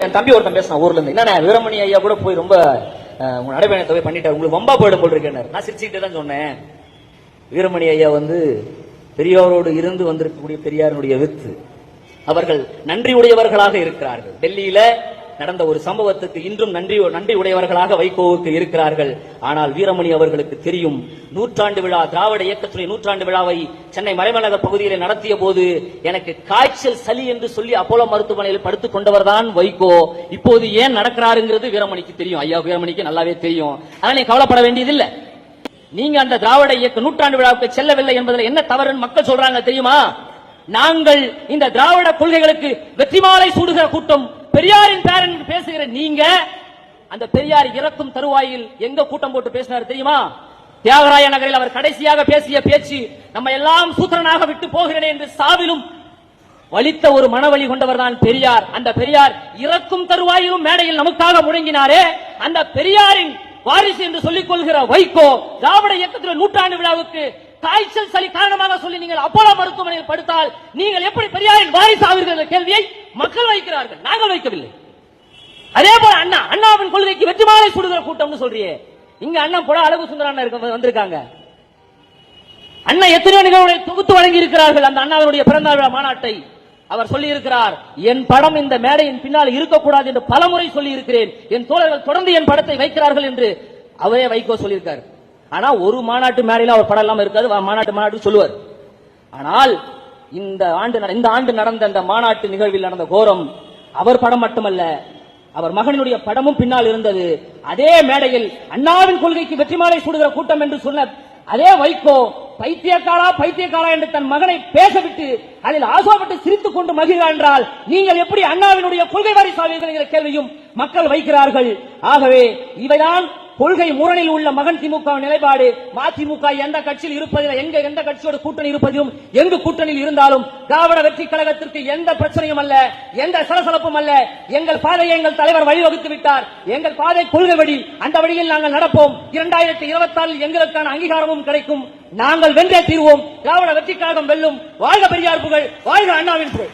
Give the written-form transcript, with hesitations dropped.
என் தம்பி ஒருத்தன் பேசினான் ஊர்ல இருந்து, என்ன வீரமணி ஐயா கூட போய் ரொம்ப உங்க நடைபயணத்தை பண்ணிட்டார், உங்களுக்கு வம்பா போயிடும் போல் இருக்கேன். நான் சிரிச்சுக்கிட்டே தான் சொன்னேன், வீரமணி ஐயா பெரியோரோடு இருந்து வந்திருக்கக்கூடிய பெரியாருடைய வித்து. அவர்கள் நன்றி உடையவர்களாக இருக்கிறார்கள். டெல்லியில நடந்த ஒரு சம்பவத்துக்கு இன்றும் நன்றி உடையவர்களாக வைகோவுக்கு இருக்கிறார்கள். ஆனால் வீரமணி அவர்களுக்கு தெரியும், நூற்றாண்டு விழா, திராவிட இயக்கத்துடைய நூற்றாண்டு விழாவை சென்னை மறைமலைநகர் பகுதியில் நடத்திய போது எனக்கு காய்ச்சல் சளி என்று சொல்லி அப்போலோ மருத்துவமனையில் படுத்துக் கொண்டவர் தான் வைகோ. இப்போது ஏன் நடக்கிறாருங்கிறது வீரமணிக்கு தெரியும், ஐயா வீரமணிக்கு நல்லாவே தெரியும். அதனால நீ கவலைப்பட வேண்டியதில்லை. நீங்க அந்த திராவிட இயக்க நூற்றாண்டு விழாவுக்கு செல்லவில்லை என்பதில் என்ன தவறுன்னு மக்கள் சொல்றாங்க தெரியுமா? நாங்கள் இந்த திராவிட கொள்கைகளுக்கு வெற்றி மாலை சூடுகிற கூட்டம், பெரியாரின் பேரன் பேசுகிற நீங்க, அந்த பெரியார் இறக்கும் தருவாயில் எங்க கூட்டம் போட்டு பேசினார் தெரியுமா? தியாகராய நகரில் அவர் கடைசியாக பேசிய பேச்சு, நம்ம எல்லாம் சூத்திரனாக விட்டு போகிறேன் என்று சாவிலும் வலித்த ஒரு மனவழி கொண்டவர் தான் பெரியார். அந்த பெரியார் இறக்கும் தருவாயிலும் மேடையில் நமக்காக முழங்கினாரே, அந்த பெரியாரின் வாரிசு என்று சொல்லிக் கொள்கிற வைகோ திராவிட இயக்கத்தில் நூற்றாண்டு விழாவுக்கு காய்ச்சல் சளி காரணமாக சொல்லி நீங்கள் அப்போலோ மருத்துவமனையில் படுத்தால் நீங்கள் எப்படி பெரியாரின் வாரிசு ஆவீர்கள் என்ற கேள்வியை மக்கள் வைக்கிறார்கள், நாங்கள் வைக்கவில்லை. அதே போல அண்ணாவின் கொள்கைக்கு வெற்றி மாலை சூடுகிற கூட்டம் சொல்றியே, இங்க அண்ணன் போல அழகு சுந்தரன் வந்திருக்காங்க. அண்ணன் எத்தனையோ நிகழ்வுகளை தொகுத்து வழங்கி இருக்கிறார்கள். அந்த அண்ணாவினுடைய பிறந்த விழா மாநாட்டை அவர் சொல்லி இருக்கிறார், என் படம் இந்த மேடையின் பின்னால் இருக்கக்கூடாது என்று பலமுறை சொல்லி இருக்கிறேன், என் தோழர்கள் தொடர்ந்து என் படத்தை வைக்கிறார்கள் என்று அவரே வைகோ சொல்லியிருக்கார். ஆனா ஒரு மாநாட்டு மேடையில் அவர் படம் இல்லாம இருக்காது, மாநாட்டு சொல்லுவார். ஆனால் இந்த ஆண்டு நடந்த அந்த மாநாட்டு நிகழ்வில் நடந்த கோரம், அவர் படம் மட்டுமல்ல, அவர் மகனுடைய படமும் பின்னால் இருந்தது. அதே மேடையில் அண்ணாவின் கொள்கைக்கு வெற்றி மாலை சூடுகிற கூட்டம் என்று சொன்ன அதே வைகோ பைத்தியக்காரா என்று தன் மகனை பேசவிட்டு அதில் ஆசோப்பட்டு சிரித்துக் கொண்டு மகிழ்கிறார் என்றால் நீங்கள் எப்படி அண்ணாவினுடைய கொள்கை வாரிசாவீர்கள் என்கிற கேள்வியும் மக்கள் வைக்கிறார்கள். ஆகவே இவைதான் கொள்கை முரணில் உள்ள மகன் திமுக நிலைப்பாடு. மதிமுக எந்த கட்சியில் இருப்பதில், எந்த கட்சியோட கூட்டணி இருப்பதிலும், எங்கு கூட்டணியில் இருந்தாலும் திராவிட வெற்றி கழகத்திற்கு எந்த பிரச்சனையும் அல்ல, எந்த சலசலப்பும் அல்ல. எங்கள் பாதையை எங்கள் தலைவர் வழிவகுத்து விட்டார், எங்கள் பாதை கொள்கை வழி, அந்த வழியில் நாங்கள் நடப்போம். 2024 எங்களுக்கான அங்கீகாரமும் கிடைக்கும், நாங்கள் வென்றே தீர்வோம். திராவிட வெற்றி கழகம் வெல்லும். வாழ்க பெரியார் புகழ், வாழ்க அண்ணாவின் புகழ்.